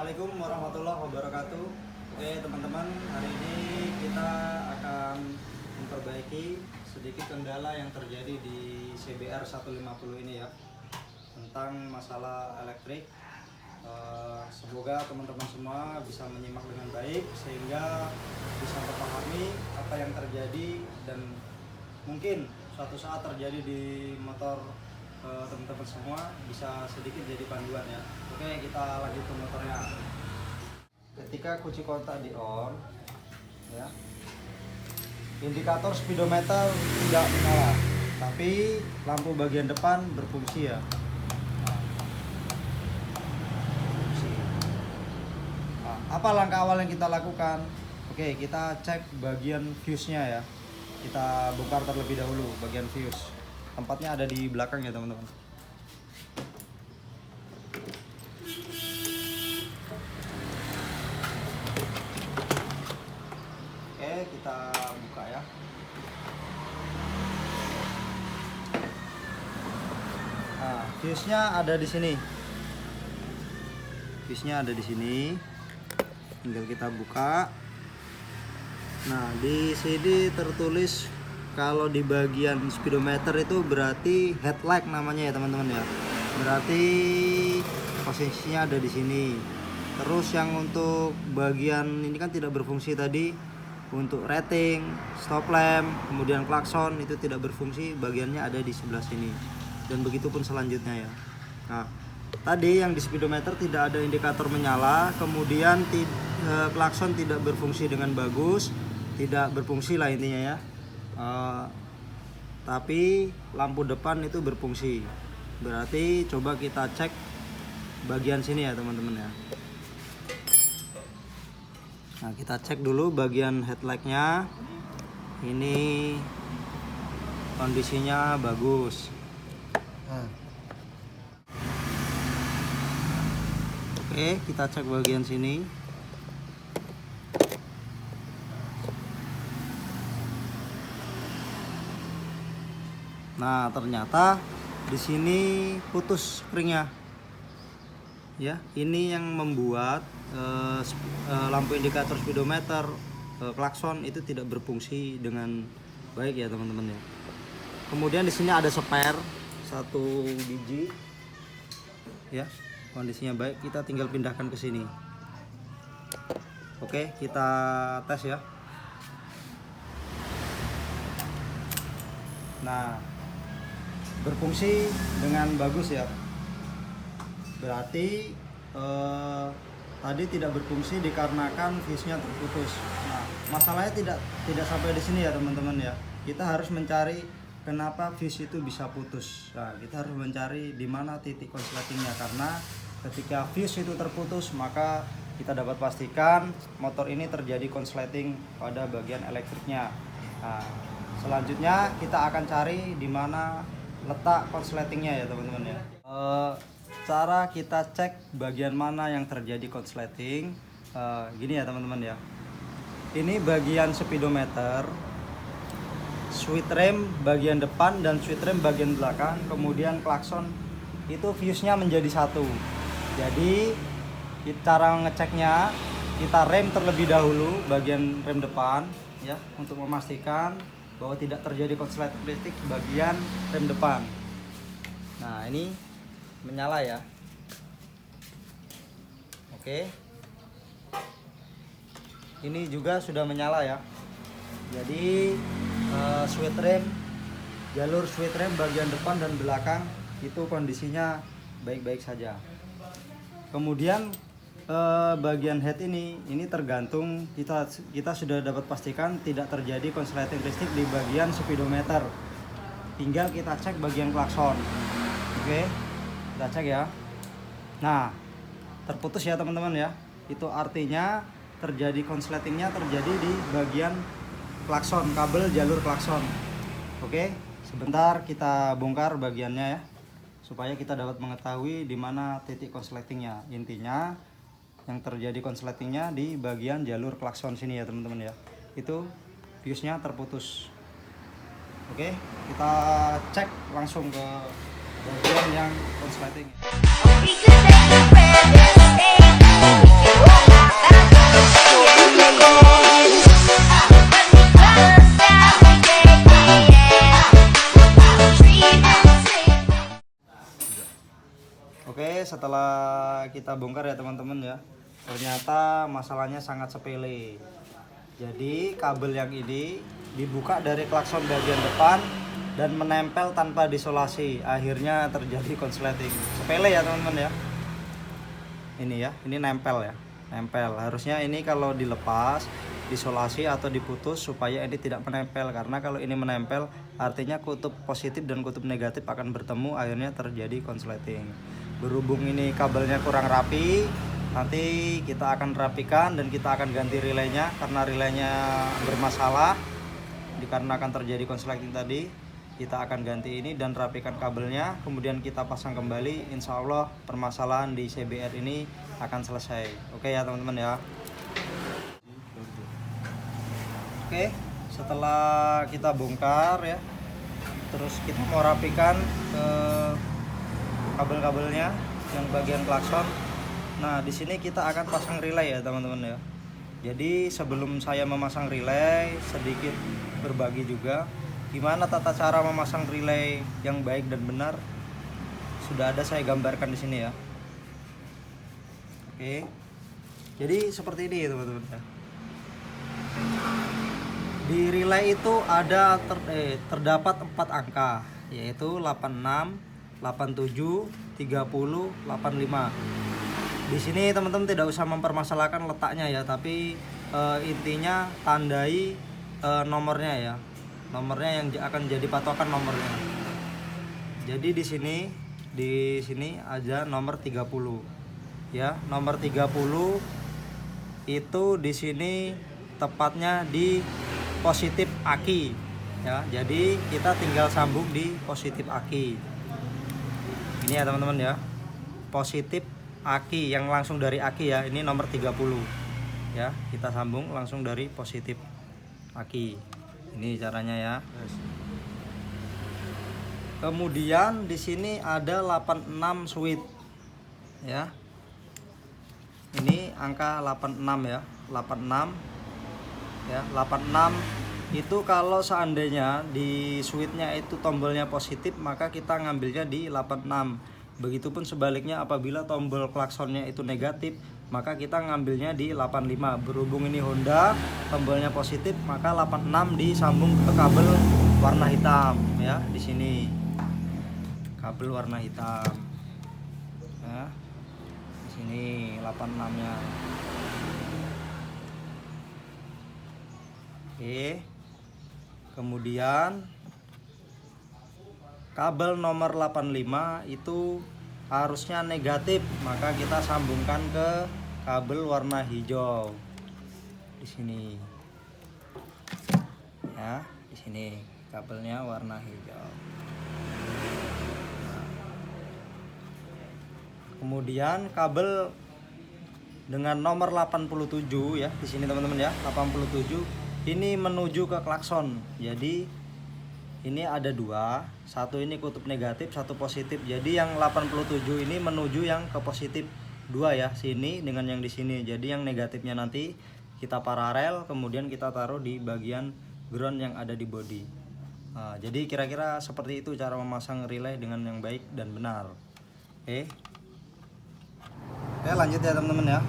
Assalamualaikum warahmatullahi wabarakatuh. Oke teman-teman, hari ini kita akan memperbaiki sedikit kendala yang terjadi di CBR 150 ini ya, tentang masalah elektrik. Semoga teman-teman semua bisa menyimak dengan baik sehingga bisa memahami apa yang terjadi dan mungkin suatu saat terjadi di motor teman-teman semua bisa sedikit jadi panduan ya. Oke, kita lanjut ke motornya. Ketika kunci kontak di on ya, indikator speedometer tidak menyala, tapi lampu bagian depan berfungsi ya. Nah, apa langkah awal yang kita lakukan? Oke, kita cek bagian fuse-nya ya. Kita bongkar terlebih dahulu bagian fuse. Tempatnya ada di belakang ya teman-teman. Oke, kita buka ya. Nah, fuse-nya ada di sini. Fuse-nya ada di sini. Tinggal kita buka. Nah, di sini tertulis kalau di bagian speedometer itu berarti headlight namanya ya teman-teman ya. Berarti posisinya ada di sini. Terus yang untuk bagian ini kan tidak berfungsi tadi, untuk rating, stop lamp, kemudian klakson itu tidak berfungsi, bagiannya ada di sebelah sini. Dan begitu pun selanjutnya ya. Nah, tadi yang di speedometer tidak ada indikator menyala, kemudian klakson tidak berfungsi dengan bagus, tidak berfungsi lah intinya ya. Tapi lampu depan itu berfungsi. Berarti coba kita cek bagian sini ya teman-teman ya. Nah, kita cek dulu bagian headlightnya. Ini kondisinya bagus. Oke, kita cek bagian sini. Nah, ternyata di sini putus springnya. Ya, ini yang membuat lampu indikator speedometer, klakson itu tidak berfungsi dengan baik ya teman-teman ya. Kemudian di sini ada spare 1 biji. Ya, kondisinya baik. Kita tinggal pindahkan ke sini. Oke, kita tes ya. Nah, berfungsi dengan bagus ya. Berarti tadi tidak berfungsi dikarenakan fuse-nya terputus. Nah, masalahnya tidak sampai di sini ya teman-teman ya. Kita harus mencari kenapa fuse itu bisa putus. Nah, kita harus mencari di mana titik konsletingnya, karena ketika fuse itu terputus maka kita dapat pastikan motor ini terjadi konsleting pada bagian elektriknya. Nah, selanjutnya kita akan cari di mana letak konsletingnya ya teman-teman ya. Cara kita cek bagian mana yang terjadi konsleting, gini ya teman-teman ya. Ini bagian speedometer, switch rem bagian depan dan switch rem bagian belakang, kemudian klakson itu fuse-nya menjadi satu. Jadi cara ngeceknya, kita rem terlebih dahulu bagian rem depan ya, untuk memastikan bahwa tidak terjadi konsleting listrik bagian rem depan. Nah, ini menyala ya. Oke, ini juga sudah menyala ya. Jadi switch rem, jalur switch rem bagian depan dan belakang itu kondisinya baik-baik saja. Kemudian bagian head ini tergantung, kita sudah dapat pastikan tidak terjadi konsleting listrik di bagian speedometer. Tinggal kita cek bagian klakson. Oke, kita cek ya. Nah, terputus ya teman-teman ya. Itu artinya terjadi konsletingnya terjadi di bagian klakson, kabel jalur klakson. Oke, sebentar kita bongkar bagiannya ya, supaya kita dapat mengetahui di mana titik konsletingnya. Intinya yang terjadi konsletingnya di bagian jalur klakson sini ya teman-teman ya. Itu fuse-nya terputus. Oke, kita cek langsung ke bagian yang konsleting. setelah kita bongkar ya teman-teman ya, ternyata masalahnya sangat sepele. Jadi kabel yang ini dibuka dari klakson bagian depan dan menempel tanpa disolasi, akhirnya terjadi konsleting. Sepele ya teman-teman ya. Ini ya, ini nempel ya, nempel. Harusnya ini kalau dilepas, disolasi atau diputus supaya ini tidak menempel, karena kalau ini menempel artinya kutub positif dan kutub negatif akan bertemu, akhirnya terjadi konsleting. Berhubung ini kabelnya kurang rapi, nanti kita akan rapikan dan kita akan ganti relaynya karena relaynya bermasalah dikarenakan terjadi konsleting tadi. Kita akan ganti ini dan rapikan kabelnya, kemudian kita pasang kembali. Insya Allah permasalahan di CBR ini akan selesai. Oke ya teman-teman ya. Oke, setelah kita bongkar ya, terus kita mau rapikan ke kabel-kabelnya yang bagian klakson. Nah di sini kita akan pasang relay ya teman-teman ya. Jadi sebelum saya memasang relay, sedikit berbagi juga gimana tata cara memasang relay yang baik dan benar. Sudah ada saya gambarkan di sini ya. Oke. Jadi seperti ini teman-teman ya. Di relay itu ada terdapat 4 angka, yaitu 86, 87, 30, 85. Di sini teman-teman tidak usah mempermasalahkan letaknya ya, tapi intinya tandai nomornya ya. Nomornya yang akan jadi patokan nomornya. Jadi di sini ada nomor 30. Ya, nomor 30 itu di sini tepatnya di positif aki. Ya, jadi kita tinggal sambung di positif aki. Ini ya teman-teman ya. Positif aki yang langsung dari aki ya. Ini nomor 30. Ya, kita sambung langsung dari positif aki. Ini caranya ya. Kemudian di sini ada 86 switch ya. Ini angka 86 ya, 86 ya. 86 itu kalau seandainya di switchnya itu tombolnya positif, maka kita ngambilnya di 86. Begitupun sebaliknya apabila tombol klaksonnya itu negatif, maka kita ngambilnya di 85. Berhubung ini Honda tombolnya positif, maka 86 disambung ke kabel warna hitam ya. Di sini kabel warna hitam ya. Di sini 86-nya. Oke. Kemudian kabel nomor 85 itu harusnya negatif, maka kita sambungkan ke kabel warna hijau di sini ya. Di sini kabelnya warna hijau. Nah. Kemudian kabel dengan nomor 87 ya, di sini teman-teman ya, 87 ini menuju ke klakson. Jadi ini ada 2, satu ini kutub negatif, satu positif. Jadi yang 87 ini menuju yang ke positif 2 ya, sini dengan yang di sini. Jadi yang negatifnya nanti kita paralel, kemudian kita taruh di bagian ground yang ada di body. Nah, jadi kira-kira seperti itu cara memasang relay dengan yang baik dan benar. Oke, lanjut ya teman-teman ya.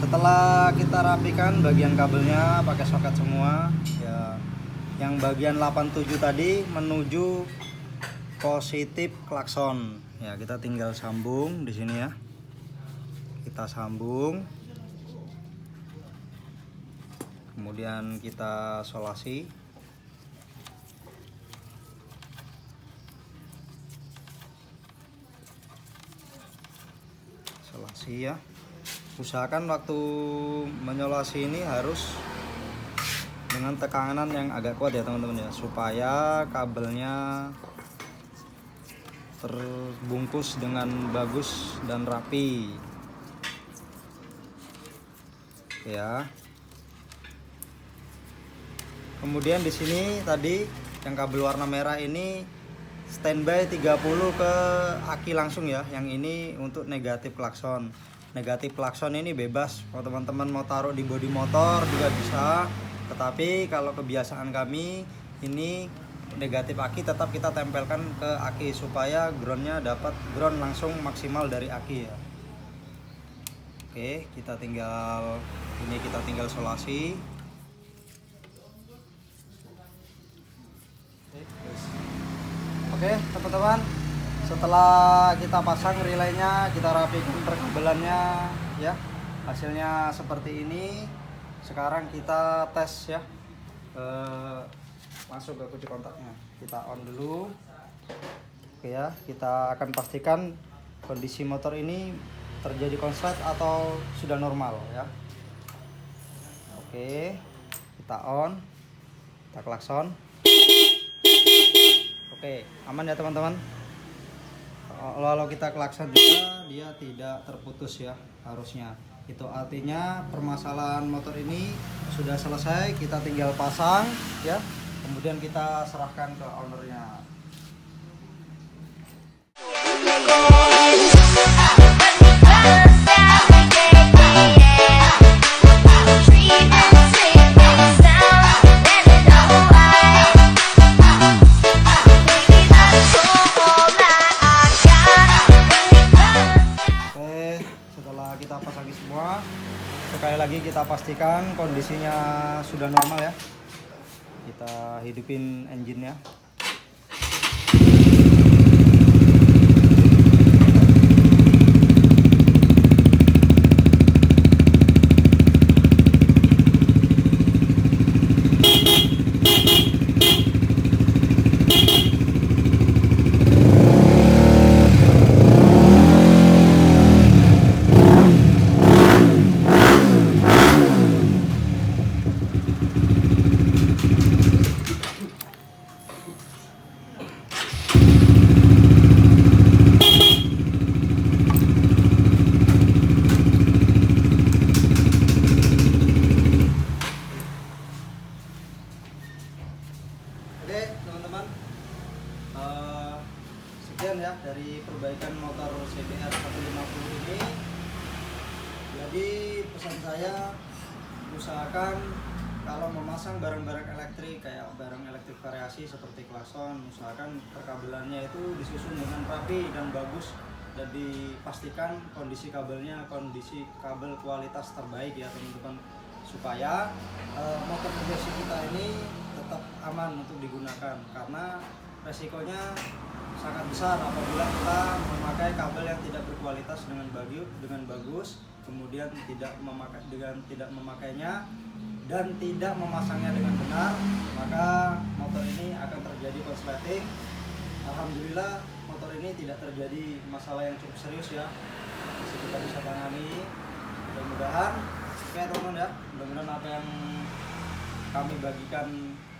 Setelah kita rapikan bagian kabelnya pakai soket semua ya. Yang bagian 87 tadi menuju positif klakson. Ya, kita tinggal sambung di sini ya. Kita sambung. Kemudian kita solasi. Solasi ya. Usahakan waktu menyolasi ini harus dengan tekanan yang agak kuat ya teman-teman ya, supaya kabelnya terbungkus dengan bagus dan rapi ya. Kemudian di sini tadi yang kabel warna merah ini standby 30 ke aki langsung ya. Yang ini untuk negatif klakson. Negatif klakson ini bebas, kalau teman-teman mau taruh di bodi motor juga bisa. Tetapi kalau kebiasaan kami ini negatif aki tetap kita tempelkan ke aki supaya groundnya dapat ground langsung maksimal dari aki ya. Oke, kita tinggal solasi. Oke teman-teman, setelah kita pasang relaynya, kita rapikan perkabelannya ya, hasilnya seperti ini. Sekarang kita tes ya, masuk ke kunci kontaknya, kita on dulu. Oke ya, kita akan pastikan kondisi motor ini terjadi konslet atau sudah normal ya. Oke, kita on, kita klakson. Oke, aman ya teman-teman. Kalau kita klakson juga dia tidak terputus ya, harusnya. Itu artinya permasalahan motor ini sudah selesai, kita tinggal pasang ya. Kemudian kita serahkan ke ownernya. Kita pasang semua, sekali lagi kita pastikan kondisinya sudah normal ya, kita hidupin engine-nya. Sekian ya dari perbaikan motor CBR 150 ini. Jadi pesan saya, usahakan kalau memasang barang-barang elektrik kayak barang elektrik variasi seperti klakson, usahakan perkabelannya itu disusun dengan rapi dan bagus, dan dipastikan kondisi kabelnya kondisi kabel kualitas terbaik ya teman-teman, supaya motor konversi kita ini tetap aman untuk digunakan, karena resikonya sangat besar apabila kita memakai kabel yang tidak berkualitas dengan bagus, kemudian tidak memakainya dan tidak memasangnya dengan benar, maka motor ini akan terjadi konsleting. Alhamdulillah motor ini tidak terjadi masalah yang cukup serius ya, masih kita bisa tangani. Mudah-mudahan ya teman-teman ya, mudah-mudahan apa yang kami bagikan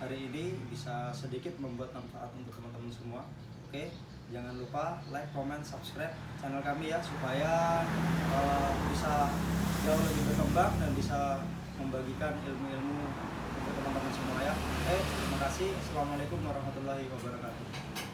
hari ini bisa sedikit membuat manfaat untuk teman-teman semua. Oke, jangan lupa like, comment, subscribe channel kami ya, supaya bisa jauh lebih berkembang dan bisa membagikan ilmu-ilmu untuk teman-teman semua ya. Oke, terima kasih. Assalamualaikum warahmatullahi wabarakatuh.